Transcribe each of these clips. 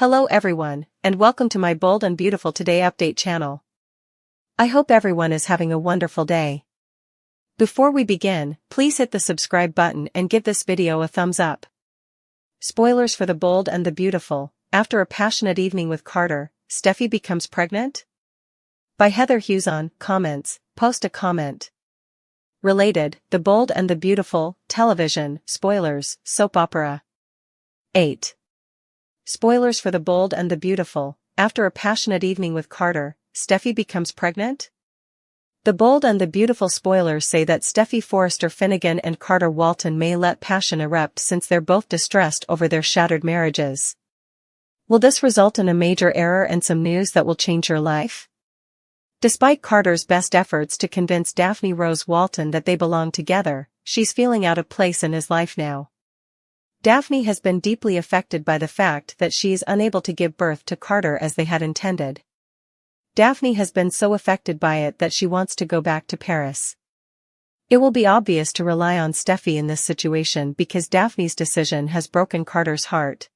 Hello everyone, and welcome to my Bold and Beautiful Today update channel. I hope everyone is having a wonderful day. Before we begin, please hit the subscribe button and give this video a thumbs up. Spoilers for The Bold and the Beautiful. After a passionate evening with Carter, Steffy becomes pregnant? By Heather Hughes comments, post a comment. Related, The Bold and the Beautiful, television, spoilers, soap opera. 8. Spoilers for The Bold and the Beautiful. After a passionate evening with Carter, Steffy becomes pregnant? The Bold and the Beautiful spoilers say that Steffy Forrester Finnegan and Carter Walton may let passion erupt since they're both distressed over their shattered marriages. Will this result in a major error and some news that will change your life? Despite Carter's best efforts to convince Daphne Rose Walton that they belong together, she's feeling out of place in his life now. Daphne has been deeply affected by the fact that she is unable to give birth to Carter as they had intended. Daphne has been so affected by it that she wants to go back to Paris. It will be obvious to rely on Steffy in this situation because Daphne's decision has broken Carter's heart.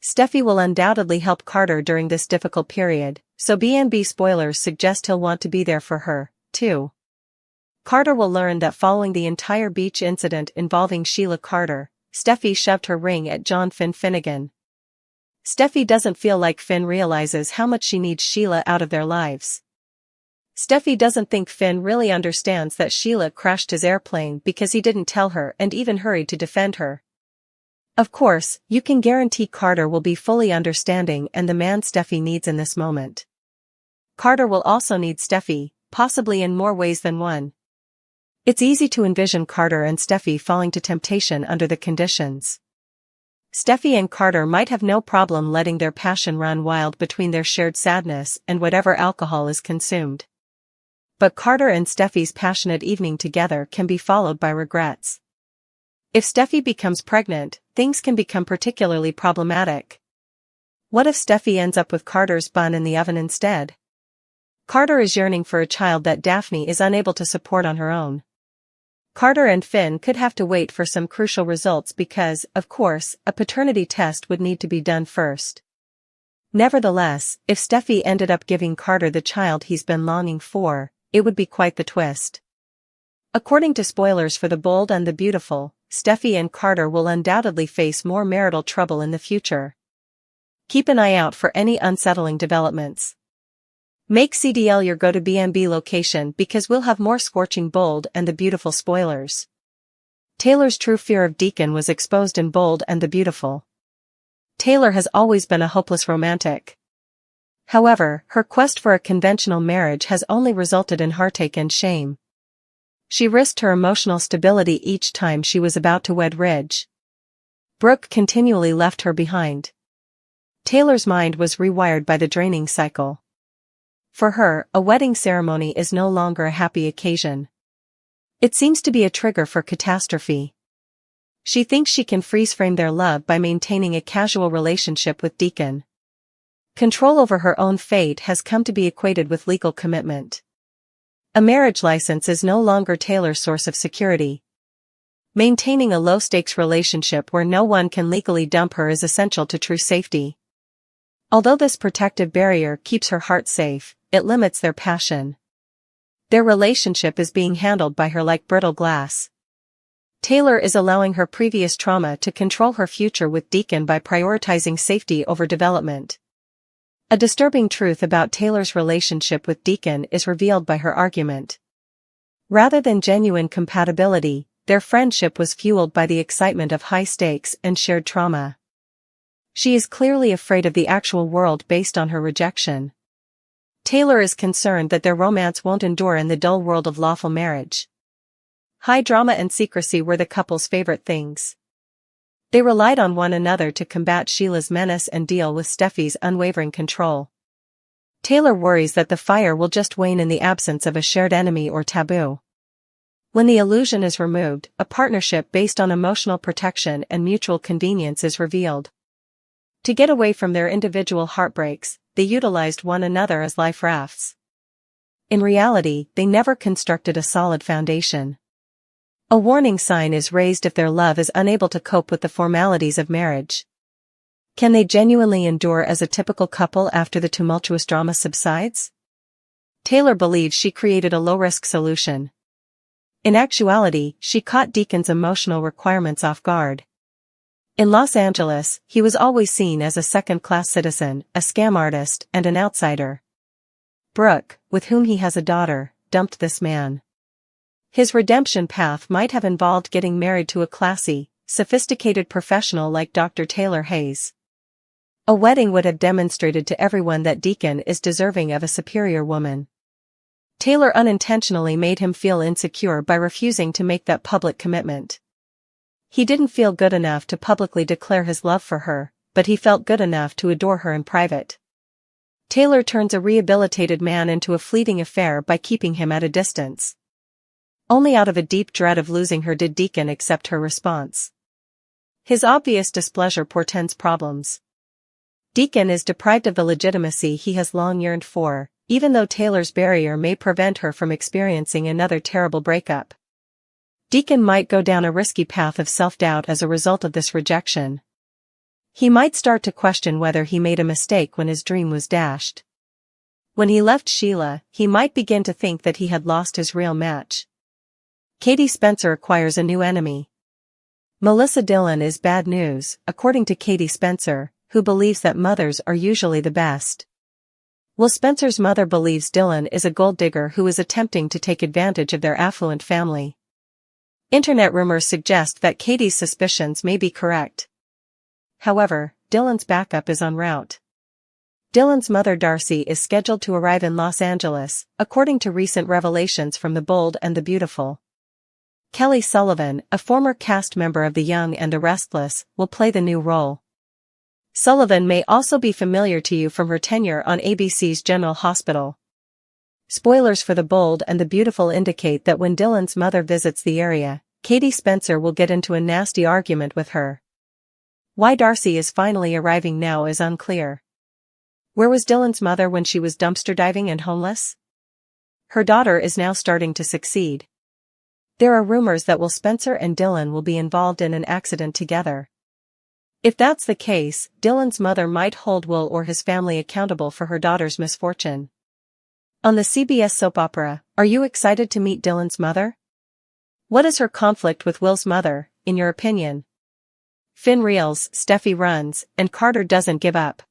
Steffy will undoubtedly help Carter during this difficult period, so B&B spoilers suggest he'll want to be there for her, too. Carter will learn that following the entire beach incident involving Sheila Carter, Steffy shoved her ring at John Finn Finnegan. Steffy doesn't feel like Finn realizes how much she needs Sheila out of their lives. Steffy doesn't think Finn really understands that Sheila crashed his airplane because he didn't tell her and even hurried to defend her. Of course, you can guarantee Carter will be fully understanding and the man Steffy needs in this moment. Carter will also need Steffy, possibly in more ways than one. It's easy to envision Carter and Steffy falling to temptation under the conditions. Steffy and Carter might have no problem letting their passion run wild between their shared sadness and whatever alcohol is consumed. But Carter and Steffy's passionate evening together can be followed by regrets. If Steffy becomes pregnant, things can become particularly problematic. What if Steffy ends up with Carter's bun in the oven instead? Carter is yearning for a child that Daphne is unable to support on her own. Carter and Finn could have to wait for some crucial results because, of course, a paternity test would need to be done first. Nevertheless, if Steffy ended up giving Carter the child he's been longing for, it would be quite the twist. According to spoilers for The Bold and the Beautiful, Steffy and Carter will undoubtedly face more marital trouble in the future. Keep an eye out for any unsettling developments. Make CDL your go-to B&B location because we'll have more scorching Bold and the Beautiful spoilers. Taylor's true fear of Deacon was exposed in Bold and the Beautiful. Taylor has always been a hopeless romantic. However, her quest for a conventional marriage has only resulted in heartache and shame. She risked her emotional stability each time she was about to wed Ridge. Brooke continually left her behind. Taylor's mind was rewired by the draining cycle. For her, a wedding ceremony is no longer a happy occasion. It seems to be a trigger for catastrophe. She thinks she can freeze-frame their love by maintaining a casual relationship with Deacon. Control over her own fate has come to be equated with legal commitment. A marriage license is no longer Taylor's source of security. Maintaining a low-stakes relationship where no one can legally dump her is essential to true safety. Although this protective barrier keeps her heart safe, it limits their passion. Their relationship is being handled by her like brittle glass. Taylor is allowing her previous trauma to control her future with Deacon by prioritizing safety over development. A disturbing truth about Taylor's relationship with Deacon is revealed by her argument. Rather than genuine compatibility, their friendship was fueled by the excitement of high stakes and shared trauma. She is clearly afraid of the actual world based on her rejection. Taylor is concerned that their romance won't endure in the dull world of lawful marriage. High drama and secrecy were the couple's favorite things. They relied on one another to combat Sheila's menace and deal with Steffy's unwavering control. Taylor worries that the fire will just wane in the absence of a shared enemy or taboo. When the illusion is removed, a partnership based on emotional protection and mutual convenience is revealed. To get away from their individual heartbreaks, they utilized one another as life rafts. In reality, they never constructed a solid foundation. A warning sign is raised if their love is unable to cope with the formalities of marriage. Can they genuinely endure as a typical couple after the tumultuous drama subsides? Taylor believes she created a low-risk solution. In actuality, she caught Deacon's emotional requirements off guard. In Los Angeles, he was always seen as a second-class citizen, a scam artist, and an outsider. Brooke, with whom he has a daughter, dumped this man. His redemption path might have involved getting married to a classy, sophisticated professional like Dr. Taylor Hayes. A wedding would have demonstrated to everyone that Deacon is deserving of a superior woman. Taylor unintentionally made him feel insecure by refusing to make that public commitment. He didn't feel good enough to publicly declare his love for her, but he felt good enough to adore her in private. Taylor turns a rehabilitated man into a fleeting affair by keeping him at a distance. Only out of a deep dread of losing her did Deacon accept her response. His obvious displeasure portends problems. Deacon is deprived of the legitimacy he has long yearned for, even though Taylor's barrier may prevent her from experiencing another terrible breakup. Deacon might go down a risky path of self-doubt as a result of this rejection. He might start to question whether he made a mistake when his dream was dashed. When he left Sheila, he might begin to think that he had lost his real match. Katie Spencer acquires a new enemy. Melissa Dillon is bad news, according to Katie Spencer, who believes that mothers are usually the best. Will Spencer's mother believes Dillon is a gold digger who is attempting to take advantage of their affluent family. Internet rumors suggest that Katie's suspicions may be correct. However, Dillon's backup is en route. Dillon's mother Darcy is scheduled to arrive in Los Angeles, according to recent revelations from The Bold and the Beautiful. Kelly Sullivan, a former cast member of The Young and the Restless, will play the new role. Sullivan may also be familiar to you from her tenure on ABC's General Hospital. Spoilers for The Bold and the Beautiful indicate that when Dillon's mother visits the area, Katie Spencer will get into a nasty argument with her. Why Darcy is finally arriving now is unclear. Where was Dillon's mother when she was dumpster diving and homeless? Her daughter is now starting to succeed. There are rumors that Spencer and Dillon will be involved in an accident together. If that's the case, Dillon's mother might hold Will or his family accountable for her daughter's misfortune. On the CBS soap opera, are you excited to meet Dillon's mother? What is her conflict with Will's mother, in your opinion? Finn reels, Steffy runs, and Carter doesn't give up.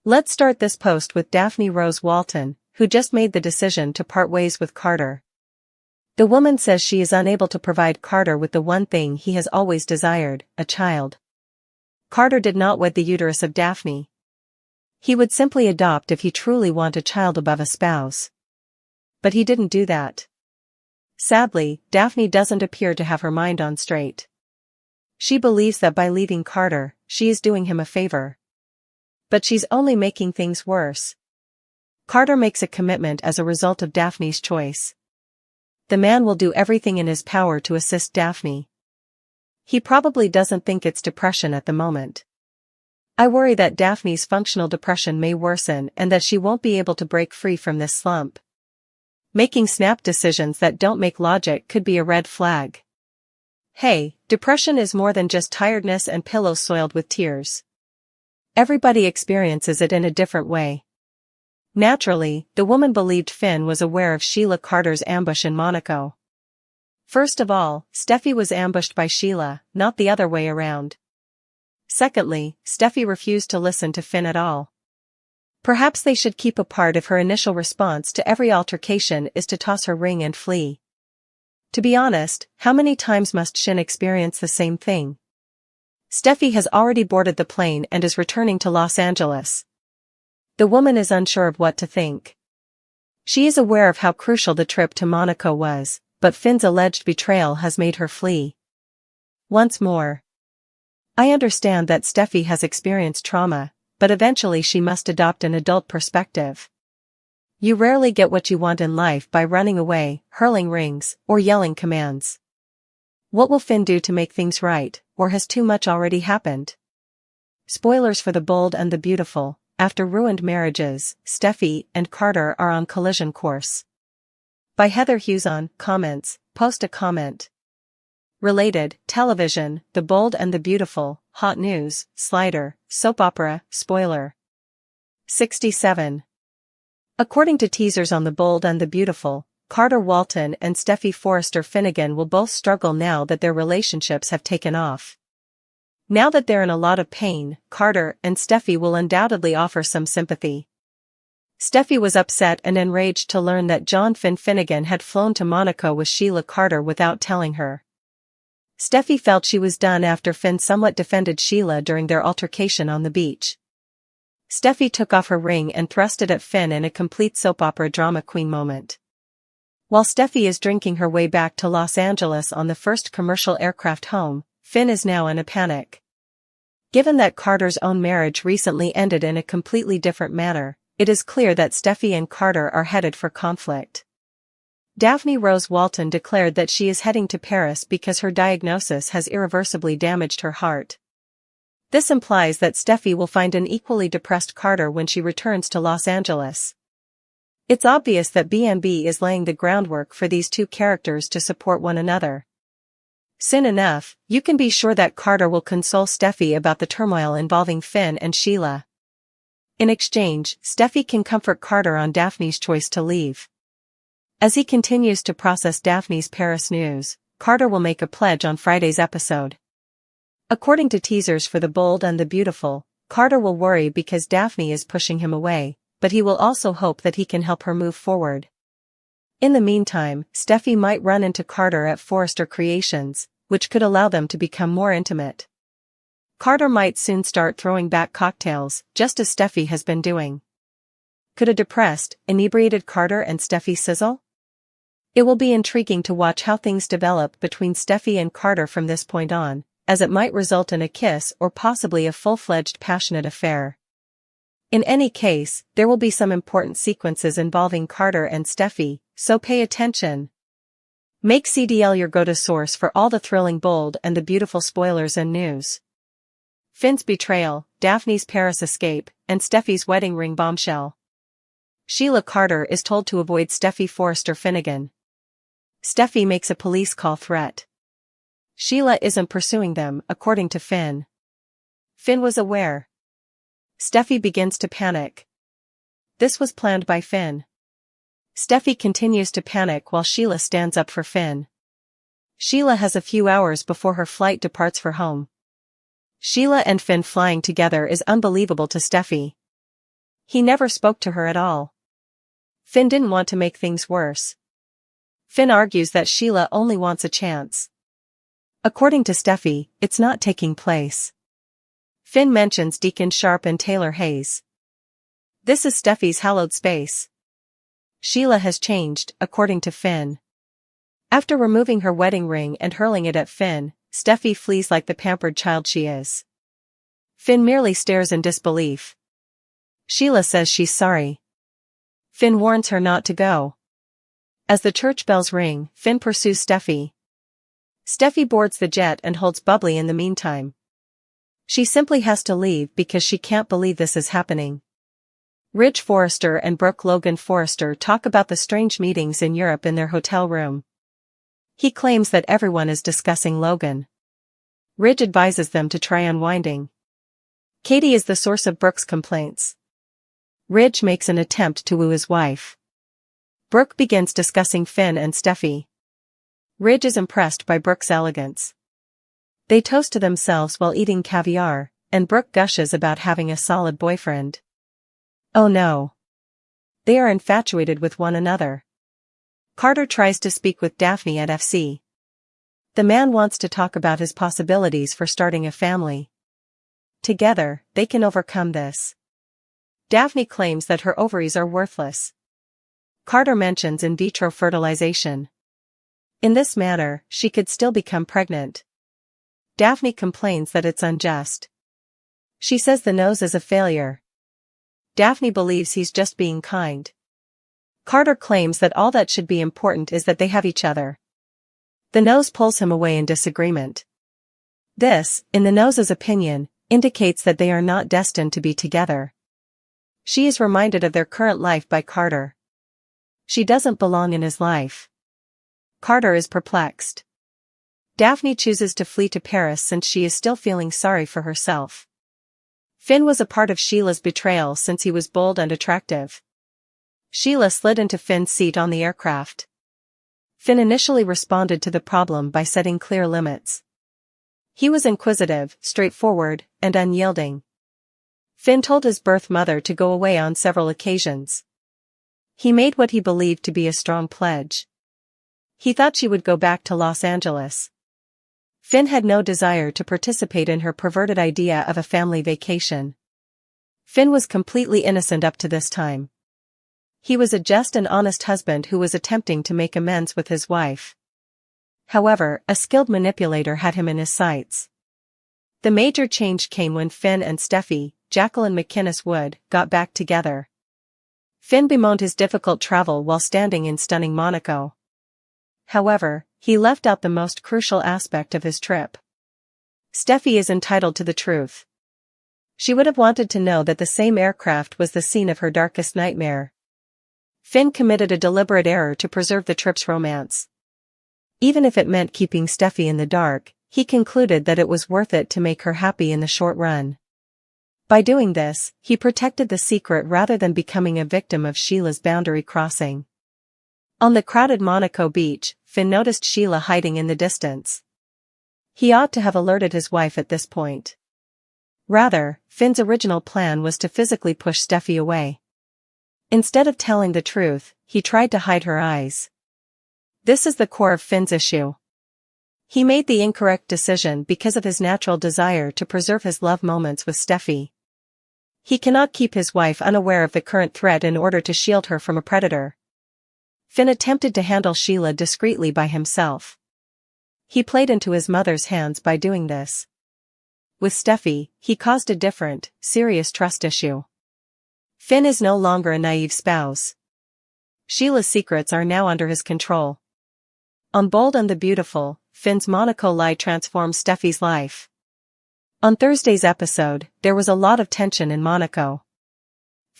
Let's start this post with Daphne Rose Walton, who just made the decision to part ways with Carter. The woman says she is unable to provide Carter with the one thing he has always desired, a child. Carter did not wed the uterus of Daphne. He would simply adopt if he truly want a child above a spouse. But he didn't do that. Sadly, Daphne doesn't appear to have her mind on straight. She believes that by leaving Carter, she is doing him a favor. But she's only making things worse. Carter makes a commitment as a result of Daphne's choice. The man will do everything in his power to assist Daphne. He probably doesn't think it's depression at the moment. I worry that Daphne's functional depression may worsen and that she won't be able to break free from this slump. Making snap decisions that don't make logic could be a red flag. Hey, depression is more than just tiredness and pillows soiled with tears. Everybody experiences it in a different way. Naturally, the woman believed Finn was aware of Sheila Carter's ambush in Monaco. First of all, Steffy was ambushed by Sheila, not the other way around. Secondly, Steffy refused to listen to Finn at all. Perhaps they should keep apart if her initial response to every altercation is to toss her ring and flee. To be honest, how many times must Shin experience the same thing? Steffy has already boarded the plane and is returning to Los Angeles. The woman is unsure of what to think. She is aware of how crucial the trip to Monaco was, but Finn's alleged betrayal has made her flee. Once more. I understand that Steffy has experienced trauma, but eventually she must adopt an adult perspective. You rarely get what you want in life by running away, hurling rings, or yelling commands. What will Finn do to make things right, or has too much already happened? Spoilers for The Bold and the Beautiful. After ruined marriages, Steffy and Carter are on collision course. By Heather Hughes on comments, post a comment. Related, television, The Bold and the Beautiful, hot news, slider, soap opera, spoiler. 67. According to teasers on The Bold and the Beautiful, Carter Walton and Steffy Forrester Finnegan will both struggle now that their relationships have taken off. Now that they're in a lot of pain, Carter and Steffy will undoubtedly offer some sympathy. Steffy was upset and enraged to learn that John Finnegan had flown to Monaco with Sheila Carter without telling her. Steffy felt she was done after Finn somewhat defended Sheila during their altercation on the beach. Steffy took off her ring and thrust it at Finn in a complete soap opera drama queen moment. While Steffy is drinking her way back to Los Angeles on the first commercial aircraft home, Finn is now in a panic. Given that Carter's own marriage recently ended in a completely different manner, it is clear that Steffy and Carter are headed for conflict. Daphne Rose Walton declared that she is heading to Paris because her diagnosis has irreversibly damaged her heart. This implies that Steffy will find an equally depressed Carter when she returns to Los Angeles. It's obvious that BMB is laying the groundwork for these two characters to support one another. Soon enough, you can be sure that Carter will console Steffy about the turmoil involving Finn and Sheila. In exchange, Steffy can comfort Carter on Daphne's choice to leave. As he continues to process Daphne's Paris news, Carter will make a pledge on Friday's episode. According to teasers for The Bold and the Beautiful, Carter will worry because Daphne is pushing him away, but he will also hope that he can help her move forward. In the meantime, Steffy might run into Carter at Forrester Creations, which could allow them to become more intimate. Carter might soon start throwing back cocktails, just as Steffy has been doing. Could a depressed, inebriated Carter and Steffy sizzle? It will be intriguing to watch how things develop between Steffy and Carter from this point on, as it might result in a kiss or possibly a full-fledged passionate affair. In any case, there will be some important sequences involving Carter and Steffy, so pay attention. Make CDL your go-to source for all the thrilling Bold and the Beautiful spoilers and news. Finn's betrayal, Daphne's Paris escape, and Steffy's wedding ring bombshell. Sheila Carter is told to avoid Steffy Forrester Finnegan. Steffy makes a police call threat. Sheila isn't pursuing them, according to Finn. Finn was aware. Steffy begins to panic. This was planned by Finn. Steffy continues to panic while Sheila stands up for Finn. Sheila has a few hours before her flight departs for home. Sheila and Finn flying together is unbelievable to Steffy. He never spoke to her at all. Finn didn't want to make things worse. Finn argues that Sheila only wants a chance. According to Steffy, it's not taking place. Finn mentions Deacon Sharp and Taylor Hayes. This is Steffy's hallowed space. Sheila has changed, according to Finn. After removing her wedding ring and hurling it at Finn, Steffy flees like the pampered child she is. Finn merely stares in disbelief. Sheila says she's sorry. Finn warns her not to go. As the church bells ring, Finn pursues Steffy. Steffy boards the jet and holds Bubbly in the meantime. She simply has to leave because she can't believe this is happening. Ridge Forrester and Brooke Logan Forrester talk about the strange meetings in Europe in their hotel room. He claims that everyone is discussing Logan. Ridge advises them to try unwinding. Katie is the source of Brooke's complaints. Ridge makes an attempt to woo his wife. Brooke begins discussing Finn and Steffy. Ridge is impressed by Brooke's elegance. They toast to themselves while eating caviar, and Brooke gushes about having a solid boyfriend. Oh no. They are infatuated with one another. Carter tries to speak with Daphne at FC. The man wants to talk about his possibilities for starting a family. Together, they can overcome this. Daphne claims that her ovaries are worthless. Carter mentions in vitro fertilization. In this manner, she could still become pregnant. Daphne complains that it's unjust. She says the nose is a failure. Daphne believes he's just being kind. Carter claims that all that should be important is that they have each other. The nose pulls him away in disagreement. This, in the nose's opinion, indicates that they are not destined to be together. She is reminded of their current life by Carter. She doesn't belong in his life. Carter is perplexed. Daphne chooses to flee to Paris since she is still feeling sorry for herself. Finn was a part of Sheila's betrayal since he was bold and attractive. Sheila slid into Finn's seat on the aircraft. Finn initially responded to the problem by setting clear limits. He was inquisitive, straightforward, and unyielding. Finn told his birth mother to go away on several occasions. He made what he believed to be a strong pledge. He thought she would go back to Los Angeles. Finn had no desire to participate in her perverted idea of a family vacation. Finn was completely innocent up to this time. He was a just and honest husband who was attempting to make amends with his wife. However, a skilled manipulator had him in his sights. The major change came when Finn and Steffy, Jacqueline McInnes Wood, got back together. Finn bemoaned his difficult travel while standing in stunning Monaco. However, he left out the most crucial aspect of his trip. Steffy is entitled to the truth. She would have wanted to know that the same aircraft was the scene of her darkest nightmare. Finn committed a deliberate error to preserve the trip's romance. Even if it meant keeping Steffy in the dark, he concluded that it was worth it to make her happy in the short run. By doing this, he protected the secret rather than becoming a victim of Sheila's boundary crossing. On the crowded Monaco beach, Finn noticed Sheila hiding in the distance. He ought to have alerted his wife at this point. Rather, Finn's original plan was to physically push Steffy away. Instead of telling the truth, he tried to hide her eyes. This is the core of Finn's issue. He made the incorrect decision because of his natural desire to preserve his love moments with Steffy. He cannot keep his wife unaware of the current threat in order to shield her from a predator. Finn attempted to handle Sheila discreetly by himself. He played into his mother's hands by doing this. With Steffy, he caused a different, serious trust issue. Finn is no longer a naive spouse. Sheila's secrets are now under his control. On Bold and the Beautiful, Finn's Monaco lie transforms Steffy's life. On Thursday's episode, there was a lot of tension in Monaco.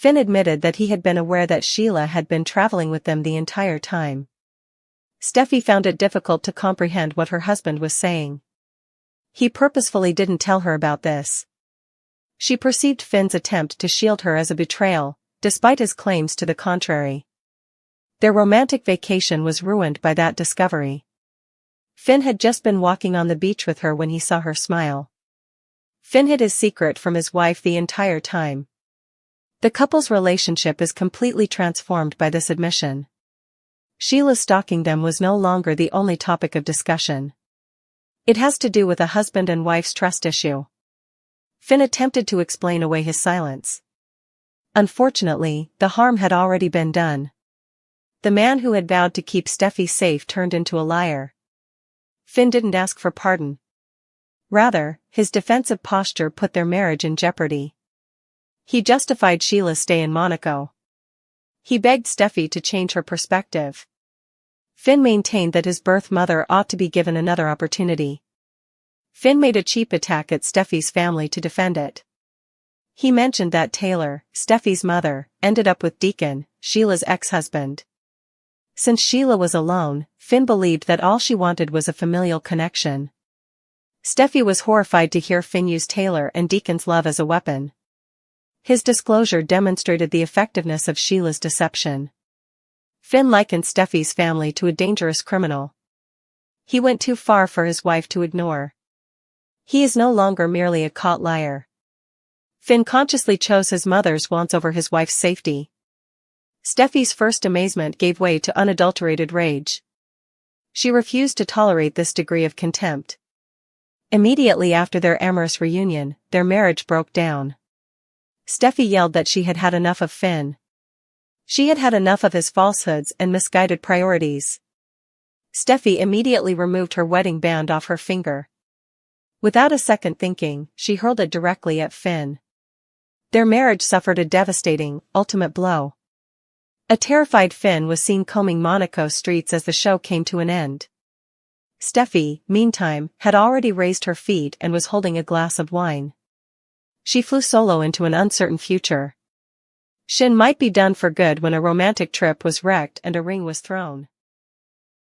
Finn admitted that he had been aware that Sheila had been traveling with them the entire time. Steffy found it difficult to comprehend what her husband was saying. He purposefully didn't tell her about this. She perceived Finn's attempt to shield her as a betrayal, despite his claims to the contrary. Their romantic vacation was ruined by that discovery. Finn had just been walking on the beach with her when he saw her smile. Finn hid his secret from his wife the entire time. The couple's relationship is completely transformed by this admission. Sheila stalking them was no longer the only topic of discussion. It has to do with a husband and wife's trust issue. Finn attempted to explain away his silence. Unfortunately, the harm had already been done. The man who had vowed to keep Steffy safe turned into a liar. Finn didn't ask for pardon. Rather, his defensive posture put their marriage in jeopardy. He justified Sheila's stay in Monaco. He begged Steffy to change her perspective. Finn maintained that his birth mother ought to be given another opportunity. Finn made a cheap attack at Steffy's family to defend it. He mentioned that Taylor, Steffy's mother, ended up with Deacon, Sheila's ex-husband. Since Sheila was alone, Finn believed that all she wanted was a familial connection. Steffy was horrified to hear Finn use Taylor and Deacon's love as a weapon. His disclosure demonstrated the effectiveness of Sheila's deception. Finn likened Steffy's family to a dangerous criminal. He went too far for his wife to ignore. He is no longer merely a caught liar. Finn consciously chose his mother's wants over his wife's safety. Steffy's first amazement gave way to unadulterated rage. She refused to tolerate this degree of contempt. Immediately after their amorous reunion, their marriage broke down. Steffy yelled that she had had enough of Finn. She had had enough of his falsehoods and misguided priorities. Steffy immediately removed her wedding band off her finger. Without a second thinking, she hurled it directly at Finn. Their marriage suffered a devastating, ultimate blow. A terrified Finn was seen combing Monaco streets as the show came to an end. Steffy, meantime, had already raised her feet and was holding a glass of wine. She flew solo into an uncertain future. Shin might be done for good when a romantic trip was wrecked and a ring was thrown.